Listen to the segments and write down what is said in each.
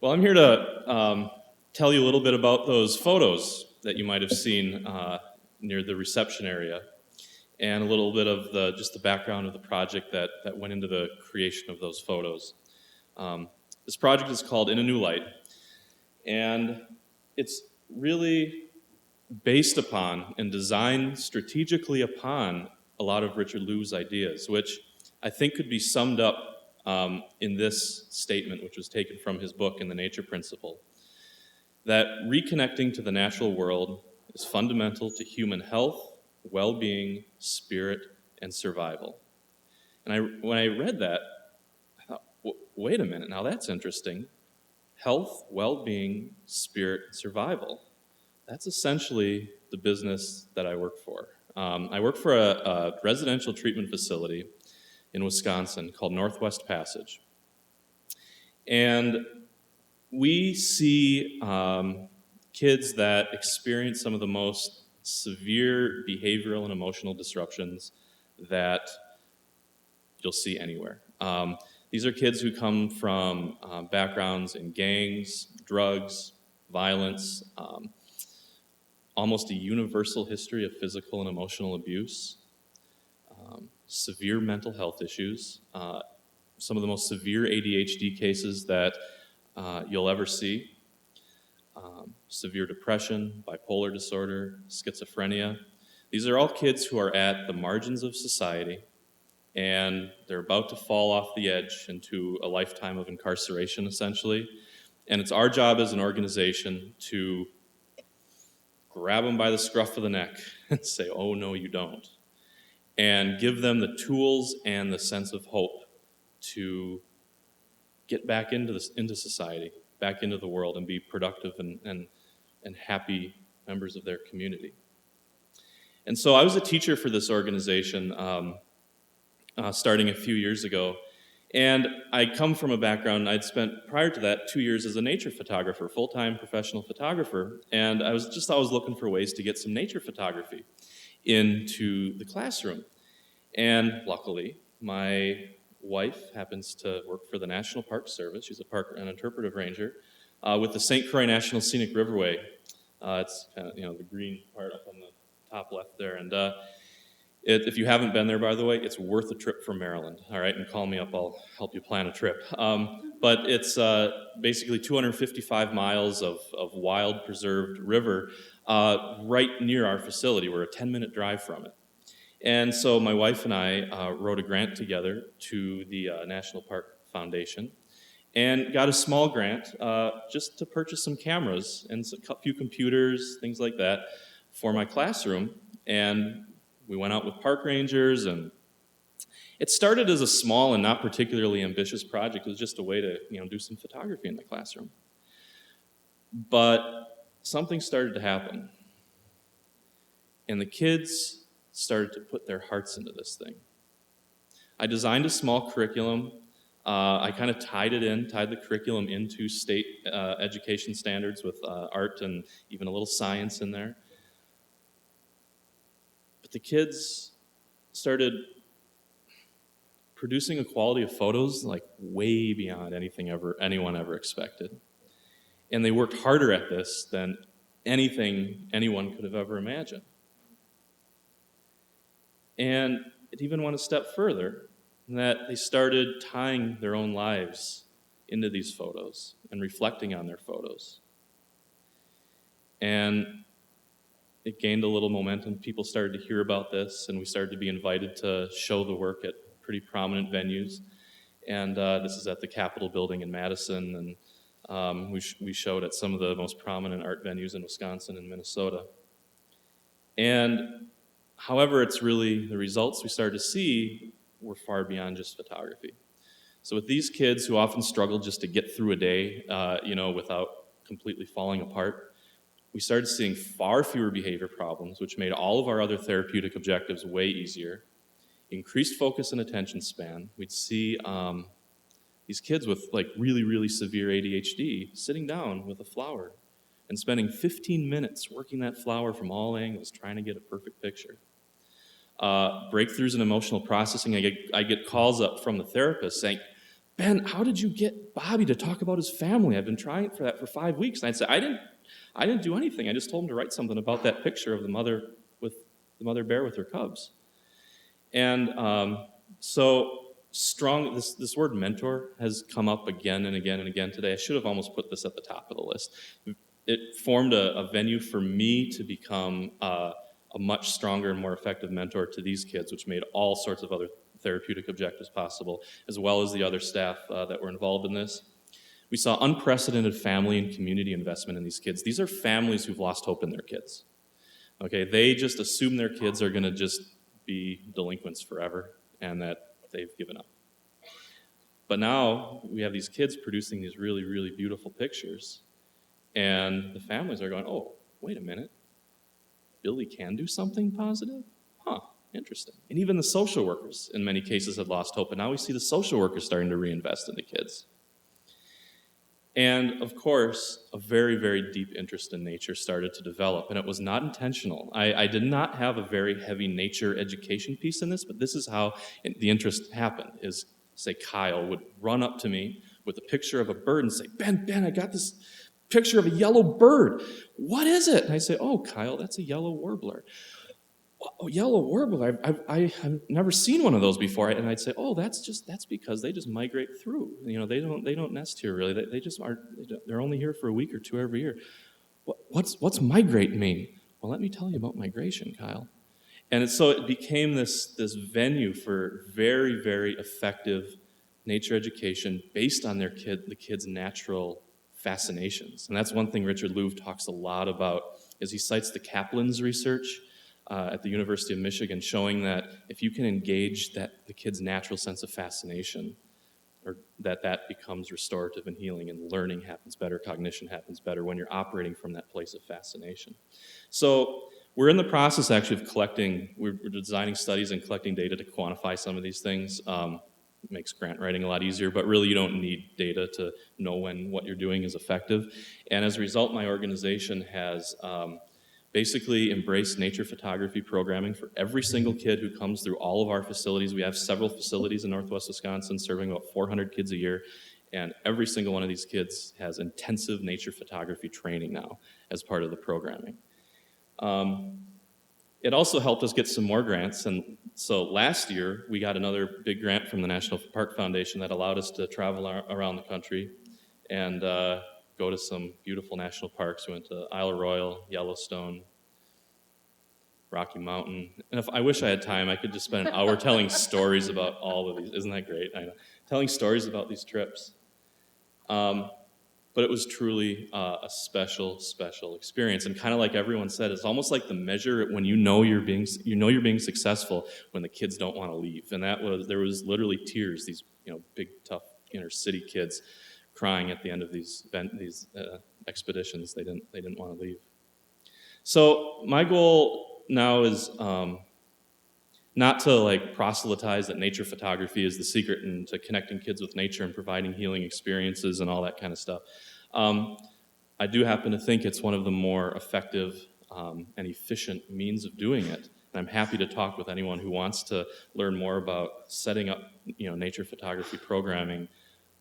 Well, I'm here to tell you a little bit about those photos that you might have seen near the reception area, and a little bit of just the background of the project that went into the creation of those photos. This project is called In a New Light, and it's really based upon and designed strategically upon a lot of Richard Lou's ideas, which I think could be summed up in this statement, which was taken from his book, In the Nature Principle, that reconnecting to the natural world is fundamental to human health, well-being, spirit, and survival. And when I read that, I thought, wait a minute, now that's interesting. Health, well-being, spirit, survival. That's essentially the business that I work for. I work for a residential treatment facility in Wisconsin called Northwest Passage. And we see kids that experience some of the most severe behavioral and emotional disruptions that you'll see anywhere. These are kids who come from backgrounds in gangs, drugs, violence, almost a universal history of physical and emotional abuse, severe mental health issues, some of the most severe ADHD cases that you'll ever see, severe depression, bipolar disorder, schizophrenia. These are all kids who are at the margins of society, and they're about to fall off the edge into a lifetime of incarceration, essentially. And it's our job as an organization to grab them by the scruff of the neck and say, oh, no, you don't. And give them the tools and the sense of hope to get back into society, back into the world, and be productive and happy members of their community. And so I was a teacher for this organization starting a few years ago. And I come from a background, I'd spent prior to that 2 years as a nature photographer, full-time professional photographer, and I was just always looking for ways to get some nature photography into the classroom. And luckily, my wife happens to work for the National Park Service. She's an interpretive ranger with the St. Croix National Scenic Riverway. It's kind of, the green part up on the top left there. And if you haven't been there, by the way, it's worth a trip from Maryland, all right? And call me up, I'll help you plan a trip. But it's basically 255 miles of wild preserved river right near our facility. We're a 10-minute drive from it. And so my wife and I wrote a grant together to the National Park Foundation and got a small grant just to purchase some cameras and a few computers, things like that, for my classroom. And we went out with park rangers, and it started as a small and not particularly ambitious project. It was just a way to do some photography in the classroom. But something started to happen, and the kids started to put their hearts into this thing. I designed a small curriculum. I kind of tied the curriculum into state education standards with art and even a little science in there. But the kids started producing a quality of photos like way beyond anyone ever expected. And they worked harder at this than anything anyone could have ever imagined. And it even went a step further in that they started tying their own lives into these photos and reflecting on their photos. And it gained a little momentum. People started to hear about this, and we started to be invited to show the work at pretty prominent venues. And this is at the Capitol building in Madison, and we showed at some of the most prominent art venues in Wisconsin and Minnesota. And however, it's really the results we started to see were far beyond just photography. So with these kids who often struggle just to get through a day, without completely falling apart, we started seeing far fewer behavior problems, which made all of our other therapeutic objectives way easier. Increased focus and attention span. We'd see these kids with really, really severe ADHD sitting down with a flower and spending 15 minutes working that flower from all angles, trying to get a perfect picture. Breakthroughs in emotional processing. I get calls up from the therapist saying, Ben, how did you get Bobby to talk about his family? I've been trying for that for 5 weeks. And I'd say, I didn't do anything. I just told him to write something about that picture of the mother bear with her cubs. And so strong, this word mentor has come up again and again and again today. I should have almost put this at the top of the list. It formed a venue for me to become a much stronger and more effective mentor to these kids, which made all sorts of other therapeutic objectives possible, as well as the other staff that were involved in this. We saw unprecedented family and community investment in these kids. These are families who've lost hope in their kids. Okay, they just assume their kids are going to just be delinquents forever and that they've given up. But now we have these kids producing these really, really beautiful pictures, and the families are going, oh, wait a minute, Billy can do something positive? Huh, interesting. And even the social workers, in many cases, had lost hope, and now we see the social workers starting to reinvest in the kids. And, of course, a very, very deep interest in nature started to develop, and it was not intentional. I did not have a very heavy nature education piece in this, but this is how the interest happened, is, say, Kyle would run up to me with a picture of a bird and say, Ben, I got this picture of a yellow bird. What is it? And I say, oh, Kyle, that's a yellow warbler. Oh, yellow warbler, I've never seen one of those before. And I'd say, oh, that's because they just migrate through. You know, they don't nest here really. They just aren't. They're only here for a week or two every year. What's migrate mean? Well, let me tell you about migration, Kyle. And so it became this venue for very, very effective nature education based on the kids' natural fascinations. And that's one thing Richard Louv talks a lot about, is he cites the Kaplan's research at the University of Michigan, showing that if you can engage the kid's natural sense of fascination, or that becomes restorative and healing, and learning happens better, cognition happens better when you're operating from that place of fascination. So we're in the process actually of we're designing studies and collecting data to quantify some of these things. It makes grant writing a lot easier, but really you don't need data to know when what you're doing is effective. And as a result, my organization has basically embraced nature photography programming for every single kid who comes through all of our facilities. We have several facilities in Northwest Wisconsin serving about 400 kids a year, and every single one of these kids has intensive nature photography training now as part of the programming. It also helped us get some more grants, and so last year we got another big grant from the National Park Foundation that allowed us to travel around the country and go to some beautiful national parks. We went to Isle Royale, Yellowstone, Rocky Mountain. And I wish I had time, I could just spend an hour telling stories about all of these. Isn't that great? I know. Telling stories about these trips. But it was truly a special, special experience. And kind of like everyone said, it's almost like the measure when you know you're being successful when the kids don't want to leave. And there was literally tears. These big, tough inner city kids crying at the end of these expeditions. They didn't want to leave. So my goal now is not to proselytize that nature photography is the secret into connecting kids with nature and providing healing experiences and all that kind of stuff. I do happen to think it's one of the more effective and efficient means of doing it. And I'm happy to talk with anyone who wants to learn more about setting up nature photography programming.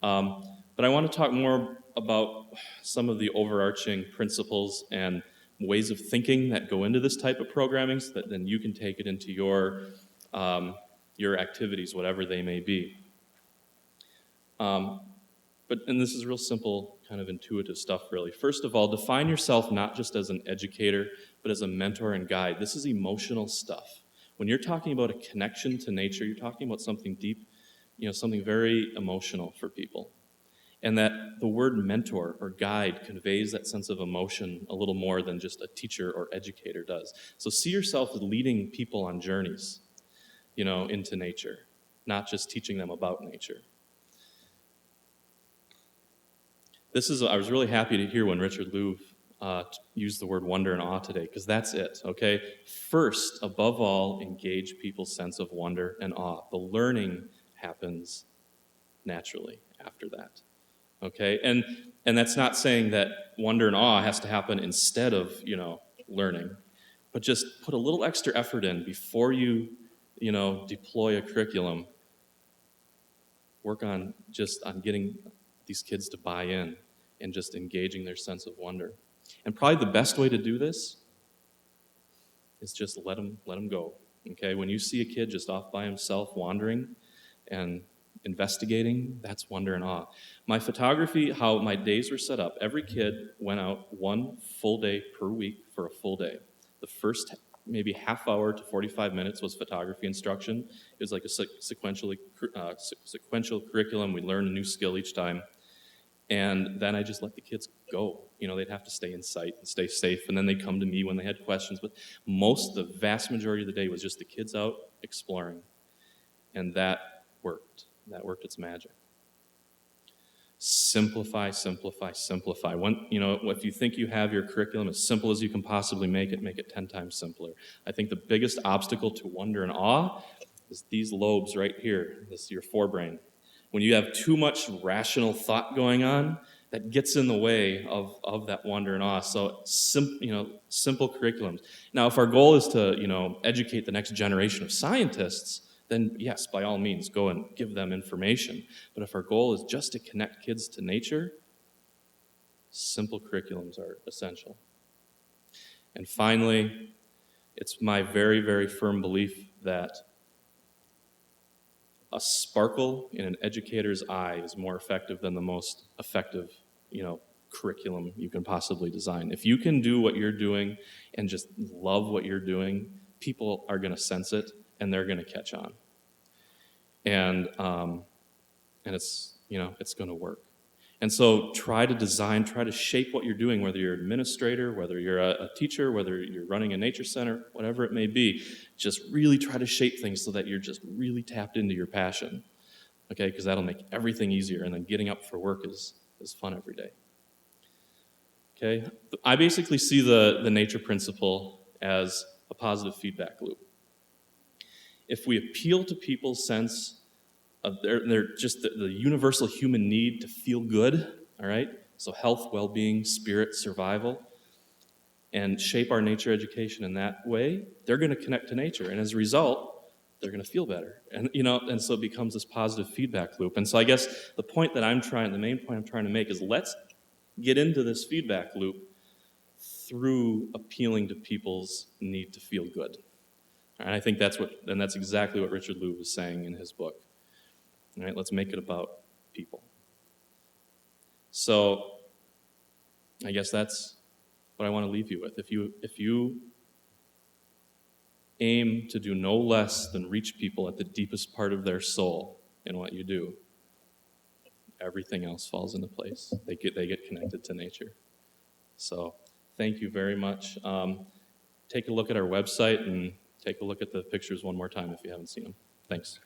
But I want to talk more about some of the overarching principles and ways of thinking that go into this type of programming, so that then you can take it into your activities, whatever they may be. And this is real simple, kind of intuitive stuff, really. First of all, define yourself not just as an educator, but as a mentor and guide. This is emotional stuff. When you're talking about a connection to nature, you're talking about something deep, something very emotional for people. And that the word mentor or guide conveys that sense of emotion a little more than just a teacher or educator does. So see yourself as leading people on journeys, into nature, not just teaching them about nature. I was really happy to hear when Richard Louv used the word wonder and awe today, because that's it, okay? First, above all, engage people's sense of wonder and awe. The learning happens naturally after that. Okay, and that's not saying that wonder and awe has to happen instead of learning, but just put a little extra effort in before you deploy a curriculum. work on just on getting these kids to buy in and just engaging their sense of wonder. And probably the best way to do this is just let them go. Okay, when you see a kid just off by himself wandering and investigating, that's wonder and awe. My photography, how my days were set up, every kid went out one full day per week for a full day. The first maybe half hour to 45 minutes was photography instruction. It was like a sequential curriculum. We learned a new skill each time. And then I just let the kids go. They'd have to stay in sight and stay safe, and then they'd come to me when they had questions. But the vast majority of the day was just the kids out exploring. And that worked. That worked its magic. Simplify, simplify, simplify. If you think you have your curriculum as simple as you can possibly make it 10 times simpler. I think the biggest obstacle to wonder and awe is these lobes right here. This is your forebrain. When you have too much rational thought going on, that gets in the way of that wonder and awe. So, simple curriculums. Now, if our goal is to, educate the next generation of scientists, then yes, by all means, go and give them information. But if our goal is just to connect kids to nature, simple curriculums are essential. And finally, it's my very, very firm belief that a sparkle in an educator's eye is more effective than the most effective, curriculum you can possibly design. If you can do what you're doing and just love what you're doing, people are going to sense it and they're going to catch on. And it's going to work. And so try to shape what you're doing, whether you're an administrator, whether you're a teacher, whether you're running a nature center, whatever it may be. Just really try to shape things so that you're just really tapped into your passion, okay? Because that'll make everything easier, and then getting up for work is fun every day. Okay? I basically see the nature principle as a positive feedback loop. If we appeal to people's sense of they're just the universal human need to feel good, all right? So health, well-being, spirit, survival, and shape our nature education in that way, they're going to connect to nature. And as a result, they're going to feel better. And so it becomes this positive feedback loop. And so I guess the main point I'm trying to make is let's get into this feedback loop through appealing to people's need to feel good. And I think that's exactly what Richard Louv is saying in his book. All right, let's make it about people. So I guess that's what I want to leave you with. If you aim to do no less than reach people at the deepest part of their soul in what you do, everything else falls into place. They get connected to nature. So thank you very much. Take a look at our website and take a look at the pictures one more time if you haven't seen them. Thanks.